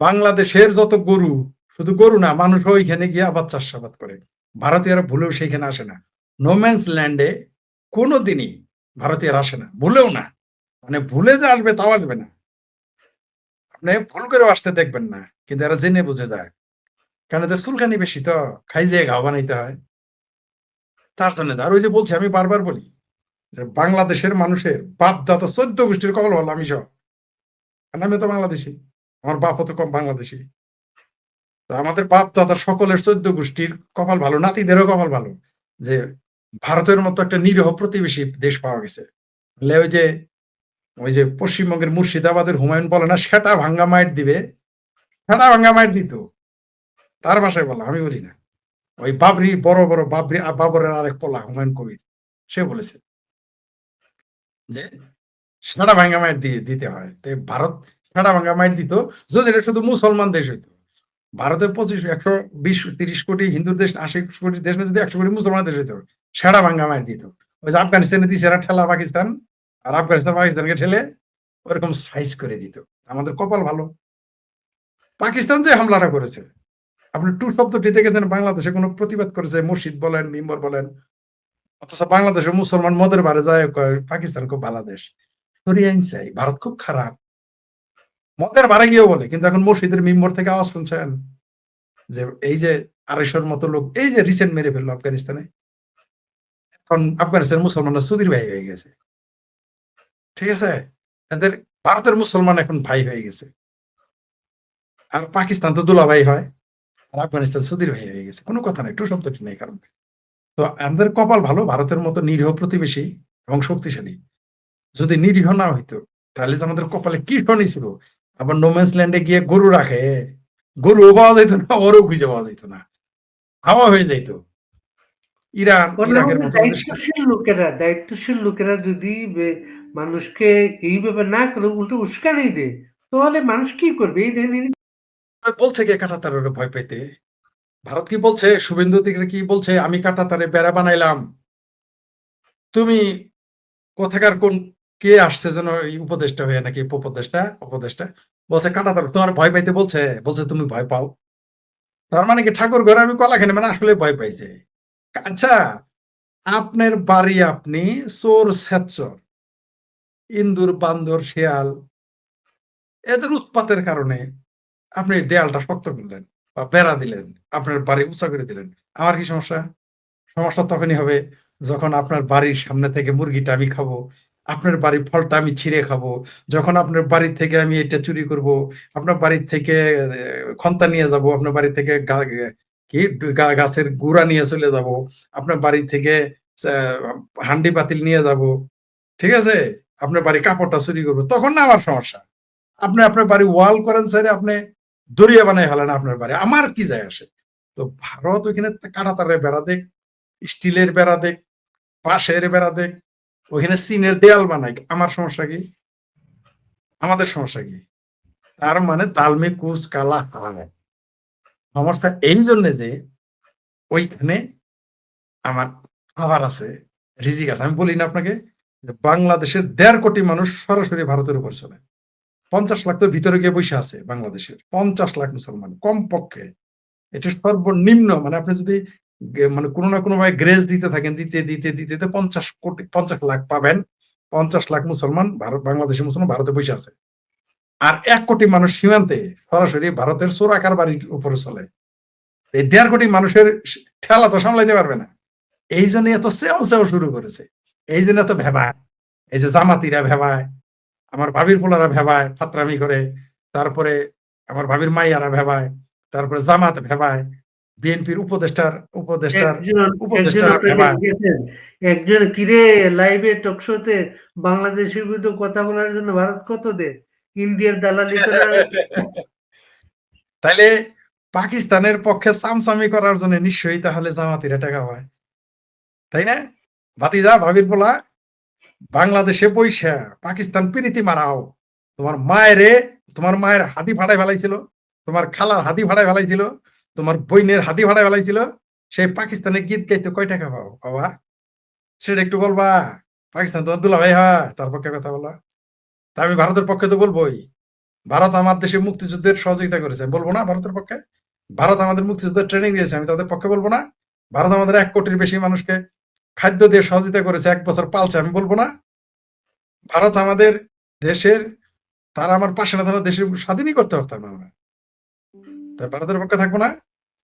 বাংলাদেশের যত গরু, শুধু গরু না, মানুষও ওইখানে গিয়ে আবার চাষাবাদ করে। ভারতীয়রা ভুলেও সেইখানে আসে না। নো ম্যানস ল্যান্ডে কোনোদিনই ভারতীয়রা আসে না, ভুলেও না। মানে ভুলে যে আসবে তাও আসবে না। আপনি ভুল করেও আসতে দেখবেন না, কিন্তু এরা জেনে বুঝে যায়। কারণ এদের চুলকানি বেশি তো, খাই যেয়ে ঘাও বানাইতে হয়, তার জন্য। আর ওই যে বলছি, আমি বারবার বলি যে বাংলাদেশের মানুষের বাপ দাদা 14 গোষ্ঠীর কবল হল আমি সহ। কারণ আমি তো বাংলাদেশি, আমার বাপও তো কম বাংলাদেশি। তো আমাদের বাপ দাদার সকলের 14 গোষ্ঠীর কপাল ভালো, নাতিদেরও কপাল ভালো যে ভারতের মতো একটা নিরীহ প্রতিবেশী দেশ পাওয়া গেছে। ওই যে পশ্চিমবঙ্গের মুর্শিদাবাদের হুমায়ুন বলে না, সেটা ভাঙ্গা মায়ের দিবে, সেটা ভাঙ্গা মায়ের দিত, তার ভাষায় বলা, আমি বলি না। ওই বাবরি, বড় বড় বাবরের আরেক পোলা হুমায়ুন কবির, সে বলেছে যে সেটা ভাঙ্গা মায়ের দিতে হয়। তো ভারত সেটা ভাঙ্গা মায়ের দিত যদি এটা শুধু মুসলমান দেশ হইতো। ভারতে 120-130 কোটি হিন্দুর দেশ, 80 কোটি দেশ না, যদি 100 কোটি মুসলমান দেশ হইতো, সেটা ভাঙ্গা মায়ের দিত। ওই যে আফগানিস্তানে দিছে এরা ঠেলা পাকিস্তান, আর আফগানিস্তান পাকিস্তানকে ঠেলে ওরকম সাইজ করে দিত। আমাদের কপাল ভালো। পাকিস্তান যে হামলাটা করেছে, আপনি টু শব্দটি দেখেছেন বাংলাদেশে কোনো প্রতিবাদ করেছে? মসজিদ বলেন, মিম্বর বলেন। অথচ বাংলাদেশের মুসলমান মদের বারে যায় কয় পাকিস্তান খুব ভালো দেশ। সরিয়ে আনছে, ভারত খুব খারাপ, মদের বারে গিয়েও বলে। কিন্তু এখন মসজিদের মিম্বর থেকে আওয়াজ শুনছেন যে এই যে 250-র মতো লোক এই যে রিসেন্ট মেরে ফেললো আফগানিস্তানে, এখন আফগানিস্তানের মুসলমানরা সুদীর ভাই হয়ে গেছে। ঠিক আছে, এদের ভারতের মুসলমান এখন ভাই হয়ে গেছে। আর পাকিস্তান তো দুলাভাই হয়, আর আফগানিস্তান সুদীর ভাই হয়ে গেছে। কোনো কথা নাই, টু শব্দটি নেই কারণ। তো আমাদের কপাল ভালো, ভারতের মতো নিরীহ প্রতিবেশী এবং শক্তিশালী। যদি নিরীহ না হইতো তাহলে যে আমাদের কপালে কি শনি ছিল। আবার নোম্যান্স ল্যান্ডে গিয়ে গরু রাখে, গরুও পাওয়া যেত না, ওরও খুঁজে পাওয়া যেত না, হাওয়া হয়ে যাইতো। ইরাকের মতো দায়িত্বশীল লোকেরা যদি মানুষকে এইভাবে না করে উল্টো উস্কানি দেয়, তাহলে মানুষ কি করবে? এই দেখেন, বলছে কে কাঁটাতারের ভয় পাইতে? ভারত কি বলছে? শুভেন্দু অধিকারী কি বলছে? আমি কাঁটাতারে বেড়া বানাইলাম। তুমি কোথাকার কোন কে আসছে যেন এই উপদেষ্টা হয়ে, নাকি উপদেষ্টা বলছে কাঁটাতার তোমার ভয় পাইতে বলছে, বলছে তুমি ভয় পাও। তার মানে কি ঠাকুর ঘরে আমি কলা খেলে, মানে আসলে ভয় পাইছে। আচ্ছা, আপনার বাড়ি, আপনি চোর স্বেচ্ছর, ইন্দুর বান্দর শিয়াল এদের উৎপাতের কারণে আপনি দেয়ালটা শক্ত করলেন বা বেড়া দিলেন, আপনার বাড়ি উঁচা করে দিলেন। আমার কি সমস্যা? সমস্যা তখনই হবে যখন আপনার বাড়ির সামনে থেকে মুরগিটা আমি খাবো, আপনার বাড়ির ফলটা আমি ছিঁড়ে খাবো, যখন আপনার বাড়ি থেকে আমি এটা চুরি করব, আপনার বাড়ির থেকে খন্তা নিয়ে যাব, আপনার বাড়ি থেকে গাছের গুড়া নিয়ে চলে যাব, আপনার বাড়ি থেকে হান্ডি পাতিল নিয়ে যাব। ঠিক আছে, আপনার বাড়ি কাপড়টা চুরি করবো, তখন না আমার সমস্যা। আপনি আপনার বাড়ি ওয়াল করেন স্যার, আপনি দরিয়া বানাই হলেন আপনার বাড়ি, আমার কি যায় আসে? তো ভারত ওইখানে কাঁটাতারে বেড়া দেখ, স্টিলের বেড়া দেখ, বাঁশের বেড়া দেখ, ওইখানে চীনের দেয়াল বানাই, আমার সমস্যা কি? আমাদের সমস্যা কি? তার মানে তালমে কুচ কালা হয়। সমস্যা এই জন্য যে ওইখানে আমার খাবার আছে, রিজিক আছে। আমি বলি না আপনাকে যে বাংলাদেশের 1.5 কোটি মানুষ সরাসরি ভারতের উপর চলে। 50 লাখ তো ভিতরে গিয়ে বসে আছে বাংলাদেশের, 50 লাখ মুসলমান কমপক্ষে। এটা সর্বনিম্ন। মানে আপনি যদি মানে কোনো না কোনো ভাবে গ্রেস দিতে থাকেন, দিতে দিতে দিতে দিতে 50 কোটি, 50 লাখ পাবেন। 50 লাখ মুসলমান ভারত, বাংলাদেশের মুসলমান ভারতে বসে আছে। আর 1 কোটি মানুষ সীমান্তে সরাসরি ভারতের চোরাকার বাড়ির উপরে চলে। এই 1.5 কোটি মানুষের ঠেলা তো সামলাইতে পারবে না। এই জন্য এত সেও সেও শুরু করেছে, এই জন্য এত ভেবায়। এই যে জামাতিরা ভেবায়, আমার ভাবির পোলারা ভেবায়, ফাত্রামি করে, তারপরে আমার ভাবির মাইয়ারা ভেবায়, তারপরে জামাত ভেবায়, বিএনপির উপদেষ্টার উপদেষ্টার একজন একজন উপদেষ্টারা আপনাকে ভেবায়। দেখেছেন, একজন কিরে লাইভে টক শোতে বাংলাদেশের বিরুদ্ধে কথা বলার জন্য ভারত কত দেয়? ইন্ডিয়ার দালালি করে তাইলে পাকিস্তানের পক্ষে চামচামি করার জন্য নিশ্চয়ই তাহলে জামাতিরা টাকা পায়, তাই না? ভাতিজা, ভাবির পোলা, বাংলাদেশে বইসা পাকিস্তান প্রীতি মারাও। তোমার মায়ের হাতি ফাটাই ফেলাইছিল, তোমার খালার হাতি ফাটাই ফেলাইছিল, তোমার বইনের হাতি ফাটাই ফেলাইছিল। সেই পাকিস্তানের গীত গাইতে কয় টাকা পাও বাবা? সেটা একটু বলবা। পাকিস্তান তোমার দুলাভাই হয়, তার পক্ষে কথা বলা। তা আমি ভারতের পক্ষে তো বলবোই। ভারত আমার দেশে মুক্তিযুদ্ধের সহযোগিতা করেছে, আমি বলবো না ভারতের পক্ষে? ভারত আমাদের মুক্তিযুদ্ধের ট্রেনিং দিয়েছে, আমি তাদের পক্ষে বলবো না? ভারত আমাদের 1 কোটির বেশি মানুষকে খাদ্য দিয়ে সহযোগিতা করেছে, 1 বছর পালছে, আমি বলবো না? ভারত আমাদের দেশের, তারা আমার পাশে না থাকলে দেশের স্বাধীনই করতে পারতাম না আমরা। তাই ভারতের পক্ষে থাকবো না?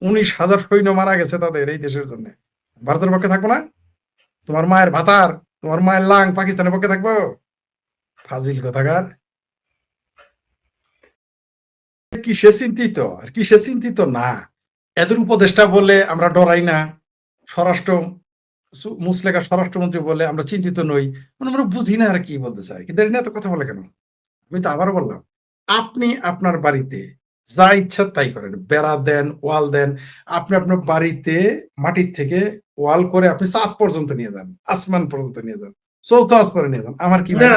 19,000 সৈন্য মারা গেছে তাদের এই দেশের জন্য, ভারতের পক্ষে থাকবো না? তোমার মায়ের ভাতার, তোমার মায়ের লাং পাকিস্তানের পক্ষে থাকবো? ফাজিল কথাকার। কিসে চিন্তিত আর কিসে চিন্তিত না, এদের উপদেষ্টা বলে আমরা ডরাই না, স্বরাষ্ট্র মুসলেখা স্বরাষ্ট্রমন্ত্রী বলে আমরা চিন্তিত নই, মানে আমরা বুঝি না আর কি বলতে চাই, কিন্তু এটা নিয়ে এত কথা বলে কেন? আমি তো আবারও বললাম, আপনি আপনার বাড়িতে যা ইচ্ছা তাই করেন, বেড়া দেন, ওয়াল দেন, আপনি আপনার বাড়িতে মাটির থেকে ওয়াল করে আপনি চাঁদ পর্যন্ত নিয়ে যান, আসমান পর্যন্ত নিয়ে যান, চৌথ আসমানে নিয়ে যান, আমার কি ভাই? না,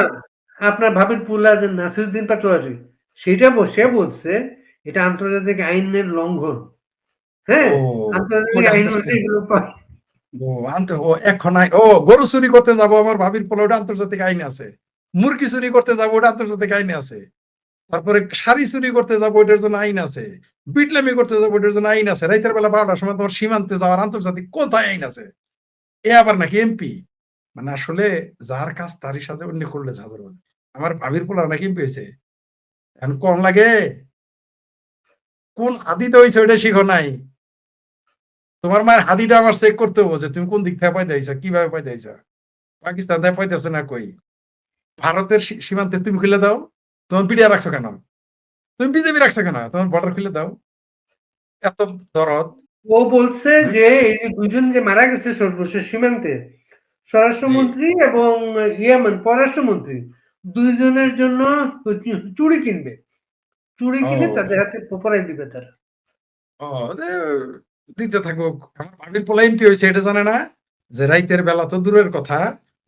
আপনার ভাবির পুল্লা যে নাসিরুদ্দিন পাটোয়ারি সেটা সে বলছে এটা আন্তর্জাতিক আইনের লঙ্ঘন। হ্যাঁ, ও, আন্তর্জাতিক ওটা আইন আনতেছে। হচ্ছে এগুলো ও আনতে, ও এখন ও গরু চুরি করতে যাবো আমার ভাবির পোলা, ওটা আন্তর্জাতিক আইন আছে। মুরগি চুরি করতে যাবো, ওটা আন্তর্জাতিক আইন আছে। তারপরে শাড়ি চুরি করতে যাবো, ওটার জন্য আইন আছে। বিটলামি করতে যাবো, ওটার জন্য আইন আছে। রাতের বেলা 12টার সময় তোমার সীমান্তে যাওয়ার আন্তর্জাতিক কোথায় আইন আছে? এ আবার নাকি এমপি? মানে আসলে যার কাজ তারই সাথে অন্য করলে ঝাঁঝর বাজে। আমার ভাবির পোলা নাকি এমপি হয়েছে, এখন কম লাগে? কোন হাদিতে হয়েছে ওইটা শিখো নাই? তোমার মায়ের হাদিটা আমার চেক করতে হবো যে তুমি কোন দিক থেকে পাইতে আইছা, কিভাবে পাইতে আইছা। পাকিস্তান থেকে পাইতেছে না কই, ভারতের সীমান্তে তুমি খুলে দাও। তোমার বিডিআর রাখছো কেন? তুমি বিজেপি রাখছো কেন? তোমার বর্ডার খুলে দাও। এত দরদ। ও বলছে যে দুনিয়া। এই যে দুইজন যে মারা গেছে সর্বশেষ সীমান্তে, জি। স্বরাষ্ট্রমন্ত্রী এবং ইয়েমেন পররাষ্ট্রমন্ত্রী দুইজনের জন্য চুড়ি কিনবে, চুড়ি কিনে তাদের ও, হাতে পরাই দিবে তারা। ও, এ, দিতে থাকুক। আমার ভাবির পোলা এমপি হয়েছে এটা জানে না যে রাইতের বেলা তো দূরের কথা,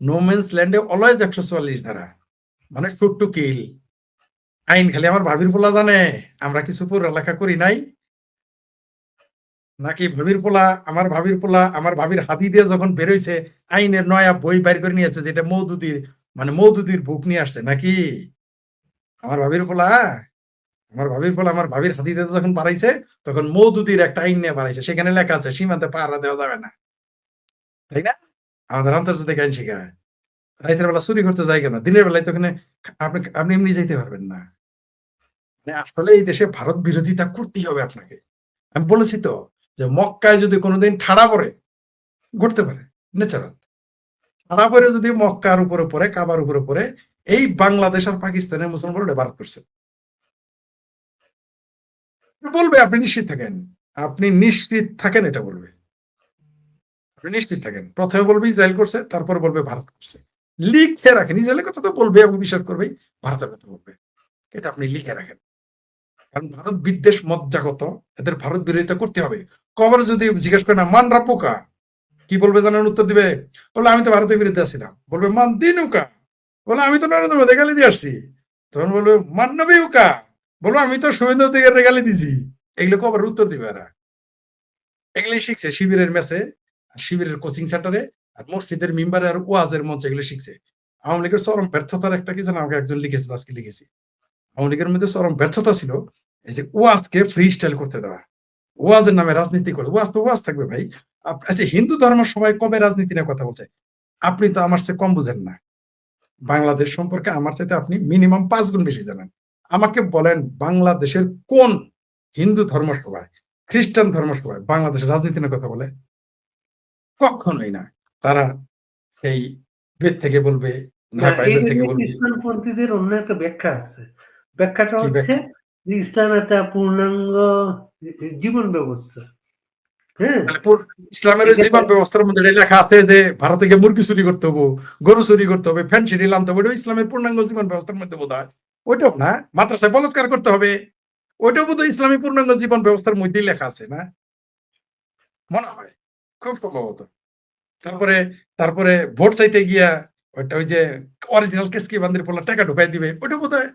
নো মেন্স ল্যান্ডে অলওয়েজ 144 ধারা, মানে শুট টু কিল আইন। খালি আমার ভাবির পোলা জানে, আমরা কিছু পড়ালেখা করি নাই নাকি? ভাবির পোলা, আমার ভাবির পোলা আমার ভাবির হাতি দিয়ে যখন বেরোইছে আইনের নয়া বই বাইর করে নিয়েছে, যেটা মৌদুদির, মানে মৌদুদির বুক নিয়ে আসছে নাকি আমার ভাবির পোলা? আমার ভাবির পোলা আমার ভাবির হাতি দিয়ে যখন বাড়াইছে তখন মৌদুদির একটা আইন নিয়ে বাড়াইছে, সেখানে লেখা আছে সীমান্তে পাহারা দেওয়া যাবে না, তাই না? আমাদের আন্তর্জাতিক আইন শিখায়। রাতের বেলা চুরি করতে যাই কেন? দিনের বেলায় তো ওখানে আপনি আপনি এমনি যাইতে পারবেন না। মানে আসলে এই দেশে ভারত বিরোধিতা করতেই হবে আপনাকে। আমি বলেছি তো যে মক্কায় যদি কোনোদিন ঠাড়া পড়ে, ঘটতে পারে, ন্যাচারাল। ঠাড়া পড়ে যদি মক্কার উপরে পড়ে, কাবার উপরে পড়ে, এই বাংলাদেশ আর পাকিস্তানের মুসলমান ওটা ভারত করছে বলবে। আপনি নিশ্চিত থাকেন, আপনি নিশ্চিত থাকেন, এটা বলবে। আপনি নিশ্চিত থাকেন, প্রথমে বলবে ইসরায়েল করছে, তারপরে বলবে ভারত করছে। লিখে রাখেন, ইসরায়েলের কথা তো বলবে এবং বিশ্বাস করবে, ভারতের কথা বলবে, এটা আপনি লিখে রাখেন। কারণ ভারত বিদ্বেষ মজ্জাগত, এদের ভারত বিরোধিতা করতে হবে। কবর যদি জিজ্ঞেস করে না মানরা পোকা, কি বলবে জানেন? উত্তর দিবে, বলে আমি তো ভারতের বিরুদ্ধে আসছিলাম। বলবে মান দিনুকা, বলে আমি তো নরেন্দ্র মোদী গালি দিয়ে আসছি। তখন বলবে মান্নবী উকা, বলবো আমি তো শুভেন্দু অধিকারীর গালি দিছি। এগুলো কবর উত্তর দিবে এরা। এগুলোই শিখছে শিবিরের ম্যাচে, আর শিবিরের কোচিং সেন্টারে, আর মসজিদের মিম্বারে, আর ওয়াজের মঞ্চে এগুলো শিখছে। আওয়ামী লীগের চরম ব্যর্থতার একটা কি জানা, আমাকে একজন লিখেছিল, আজকে লিখেছি। আওয়ামী লীগের মধ্যে চরম ব্যর্থতা ছিল এই যে ওয়াজকে ফ্রি স্টাইল করতে দেওয়া, ওয়াজের নামে রাজনীতি করে। ওয়াজ তো ওয়াজ থাকবে ভাই। আচ্ছা, হিন্দু ধর্ম সবাই কবে রাজনীতি নিয়ে কথা বলছে? আপনি তো আমার চেয়ে কম বুঝেন না, বাংলাদেশ সম্পর্কে আমার চাইতে আপনি মিনিমাম 5 গুণ বেশি জানেন। আমাকে বলেন বাংলাদেশের কোন হিন্দু ধর্মসভায়, খ্রিস্টান ধর্মসভায় বাংলাদেশের রাজনীতি নিয়ে কথা বলে? কখনোই না। তারা সেই বেদ থেকে বলবে, না, নয় বাইবেল এটা থেকে নিয়ে বলবে। ইসলামপন্থীদের অন্য একটা ব্যাখ্যা আছে। ব্যাখ্যাটা কি হচ্ছে ব্যাখ্যা? যে ইসলাম একটা পূর্ণাঙ্গ জীবন ব্যবস্থা। হ্যাঁ, তাহলে ইসলামের ওই এখানে জীবন ব্যবস্থার মধ্যে এটা লেখা আছে যে ভারত থেকে মুরগি চুরি করতে হবে, গরু চুরি করতে হবে, ফ্যান্সি ডিল আনতে হবে, ওইটাও ইসলামের পূর্ণাঙ্গ জীবন ব্যবস্থার মধ্যে বোধ হয়। ওইটাও না, মাদ্রাসায় বলাৎকার করতে হবে, ওইটাও বোধ হয় ইসলামী পূর্ণাঙ্গ জীবন ব্যবস্থার মধ্যেই লেখা আছে না? মনে হয়, খুব সম্ভবত। তারপরে তারপরে ভোট চাইতে গিয়া ওইটা ওই যে অরিজিনাল কেসকি বান্দির পোলা টাকা ঢুকাই দিবে, ওটা বোধ হয়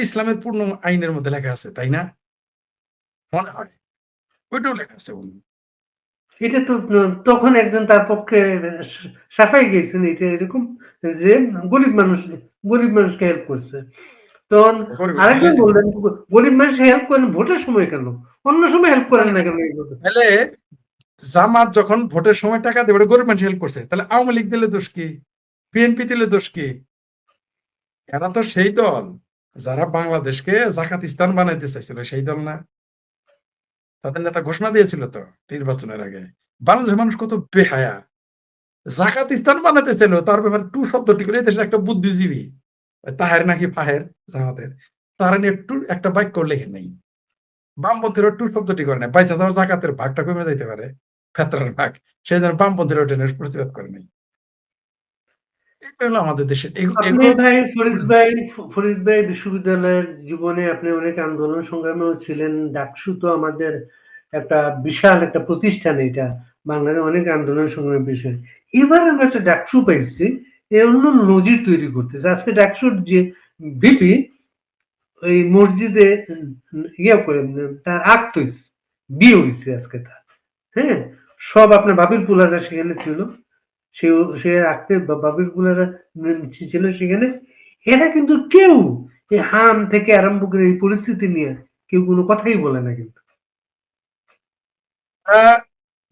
ইসলামের পূর্ণ আইনের মধ্যে লেখা আছে, তাই না? মনে হয় ওইটাও লেখা আছে বন্ধু। এটা তো তখন একজন তার পক্ষে সাফাই গেছেন, এটা এরকম যে গরিব মানুষ গরিব মানুষকে হেল্প করছে। তখন করবে, আরেকজন দিলে দিবে। বললেন, গরিব মানুষ হেল্প করেন ভোটের সময় কেন? অন্য সময় হেল্প করেন না কেন এই কথা? তাহলে জামাত যখন ভোটের সময় টাকা দেবে, ওটা গরিব মানুষ হেল্প করছে, তাহলে আওয়ামী লীগ দিলে দোষ কি? বিএনপি দিলে দোষ কি? এরা তো সেই দল যারা বাংলাদেশকে জাকাতিস্তান বানাইতে চাইছিল, সেই দল না? তাদের নেতা ঘোষণা দিয়েছিল তো নির্বাচনের আগে। বাংলাদেশের মানুষ কত বেহায়া, জাকাতিস্তান বানাতে চাইল, তার ব্যাপারে টু শব্দটি করে দেশের একটা বুদ্ধিজীবী তাহের নাকি ফাহের জামাতের, তারা নিয়ে টু একটা বাক্য লেখে নেই। বামপন্থীরা টু শব্দটি করে না, বাইচা যাওয়ার জাকাতের ভাগটা কমে যাইতে পারে, ফেতরার ভাগ, সেই জন্য বামপন্থীরা ওটা নিয়ে প্রতিবাদ করে নাই। এগুলো হলো আমাদের দেশের আপনি এগুলো। ভাই ফরিদ ভাই বিশ্ববিদ্যালয়ের জীবনে আপনি অনেক আন্দোলন সংগ্রামেও ছিলেন। ডাকসু তো আমাদের একটা বিশাল একটা প্রতিষ্ঠান, এটা বাংলাদেশের অনেক আন্দোলন সংগ্রামের বিষয়। এবার আমরা একটা ডাকসু পাইছি, এ অন্য নজির তৈরি করতেছে। আজকে ডাকসুর যে ভিপি ওই মসজিদে ইয়ে করে তার আক্ত হইছে, বিয়ে হইছে আজকে তার। হ্যাঁ, সব আপনার বাবির পুলারা সেখানে ছিল, সে সে রাখতে বাবির গুলারা ছিল সেখানে। এরা কিন্তু কেউ এই হাম থেকে আরম্ভ করে এই পরিস্থিতি নিয়ে কেউ কোনো কথাই বলে না কিন্তু।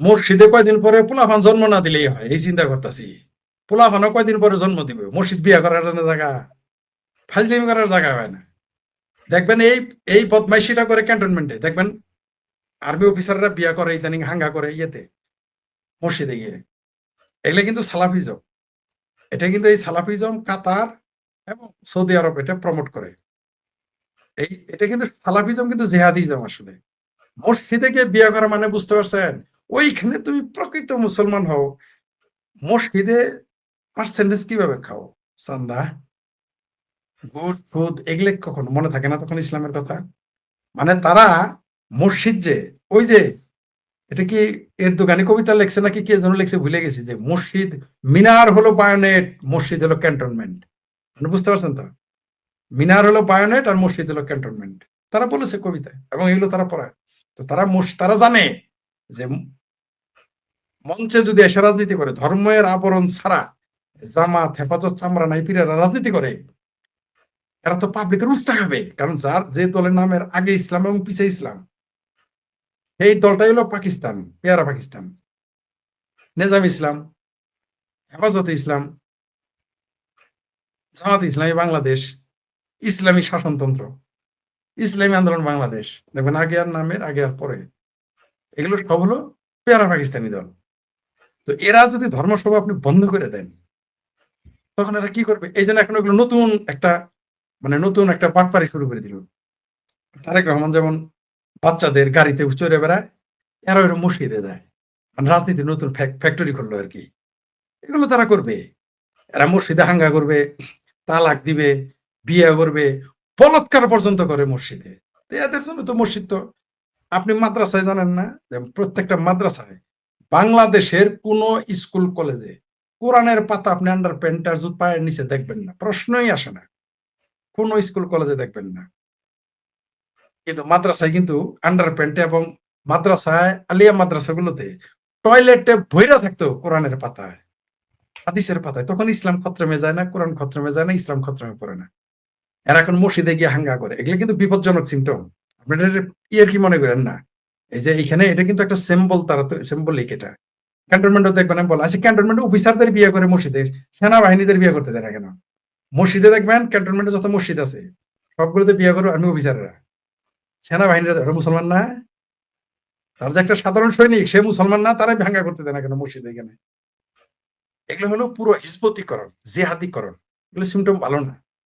মসজিদে কয়দিন পরে পোলাপান জন্ম না দিলেই হয়, এই চিন্তা করতেছি। পোলাপানও কয়দিন পরে জন্ম দিবে, মসজিদ বিয়া করার জায়গা, ফাজলিমি করার জায়গা হয় না। দেখবেন এই এই বদমাইশিটা করে ক্যান্টনমেন্টে, দেখবেন আর্মি অফিসাররা বিয়া করে ইদানিং হাঙ্গা করে ইয়েতে মসজিদে গিয়ে। এগুলো কিন্তু সালাফিজম, এটা কিন্তু এই সালাফিজম কাতার এবং সৌদি আরব এটা প্রমোট করে। এটা কিন্তু সালাফিজম কিন্তু জেহাদিজম আসলে। মসজিদে গিয়ে বিয়ে করা মানে বুঝতে পারছেন, ওইখানে তুমি প্রকৃত মুসলমান হও। মসজিদে পার্সেন্টেজ কিভাবে খাও, চান্দা, ঘুষ, সুদ, এগুলো কখনো মনে থাকে না তখন ইসলামের কথা। মানে তারা মসজিদ যে ওই যে, এটা কি এর দোকানে কবিতা লেখছে নাকি কে যেন লেখছে ভুলে গেছি, যে মসজিদ মিনার হলো বায়োনেট, মসজিদ হলো ক্যান্টনমেন্ট। মানে বুঝতে পারছেন তো, মিনার হলো বায়োনেট আর মসজিদ হলো ক্যান্টনমেন্ট। তারা বলেছে কবিতায়, এবং এগুলো তারা পড়ায়। তো তারা জানে যে মঞ্চে যদি এসে রাজনীতি করে, ধর্মের আবরণ ছাড়া, জামাত, হেফাজত, চামড়া নাই পীরেরা রাজনীতি করে, এরা তো পাবলিকের উস্টা খাবে। কারণ যার যে দলের নামের আগে ইসলাম এবং পিছে ইসলাম, এই দলটাই হলো পাকিস্তান, পেয়ারা পাকিস্তান, নেজাম ইসলাম, হেফাজতে ইসলাম, জামাত ইসলামী বাংলাদেশ, ইসলামী শাসনতন্ত্র, ইসলামী আন্দোলন বাংলাদেশ। দেখবেন আগে আর নামের আগে আর পরে, এগুলো সব হলো পেয়ারা পাকিস্তানি দল। তো এরা যদি ধর্মসভা আপনি বন্ধ করে দেন, তখন এরা কি করবে? এই জন্য এখন এগুলো নতুন একটা, মানে নতুন একটা বাটপারি শুরু করে দিল। তারেক রহমান যেমন বাচ্চাদের গাড়িতে চড়ে বেড়ায়, এরা ওইরকম মসজিদে যায়, মানে রাজনীতির নতুন ফ্যাক্টরি করলো আর কি। এগুলো তারা করবে। এরা মসজিদে হাঙ্গা করবে, তালাক দিবে, বিয়ে করবে, বলৎকার পর্যন্ত করে মসজিদে। তো এদের জন্য তো মসজিদ তো, আপনি মাদ্রাসায় জানেন না যে প্রত্যেকটা মাদ্রাসায় বাংলাদেশের কোন স্কুল কলেজে কোরআনের পাতা আপনি আন্ডার প্যান্টার জুত পায়ের নিচে দেখবেন না, প্রশ্নই আসে না, কোন স্কুল কলেজে দেখবেন না। কিন্তু মাদ্রাসায় কিন্তু আন্ডার প্যান্টে, এবং মাদ্রাসায় আলিয়া মাদ্রাসাগুলোতে টয়লেটে ভৈরা থাকতো কোরআনের পাতায়, হাদিসের পাতায়। তখন ইসলাম খত্রমে যায় না, কোরআন খত্রমে যায় না, ইসলাম খত্রমে পড়ে না। এরা এখন মসজিদে গিয়ে হাঙ্গা করে, এগুলো কিন্তু বিপজ্জনক সিমটম। আপনাদের ইয়ের কি মনে করেন না? এই যে এখানে এটা কিন্তু একটা সিম্বল, তারা তো সিম্বলিক এটা। ক্যান্টনমেন্টও দেখবেন, আমি বললাম আচ্ছা ক্যান্টনমেন্ট অফিসারদের বিয়ে করে মসজিদের, সেনাবাহিনীদের বিয়ে করতে দেয় না কেন? মসজিদে দেখবেন ক্যান্টনমেন্টে যত মসজিদ আছে সবগুলোতে বিয়ে করে আর্মি অফিসাররা, সেনাবাহিনীরা, ওরা মুসলমান না? তার যে একটা সাধারণ সৈনিক সে মুসলমান না, তারাই ভাঙ্গা করতে দেয় না কেন মসজিদে? এখানে এগুলো হলো পুরো হিজবতীকরণ, জিহাদিকরণ। এগুলো সিমটম ভালো না।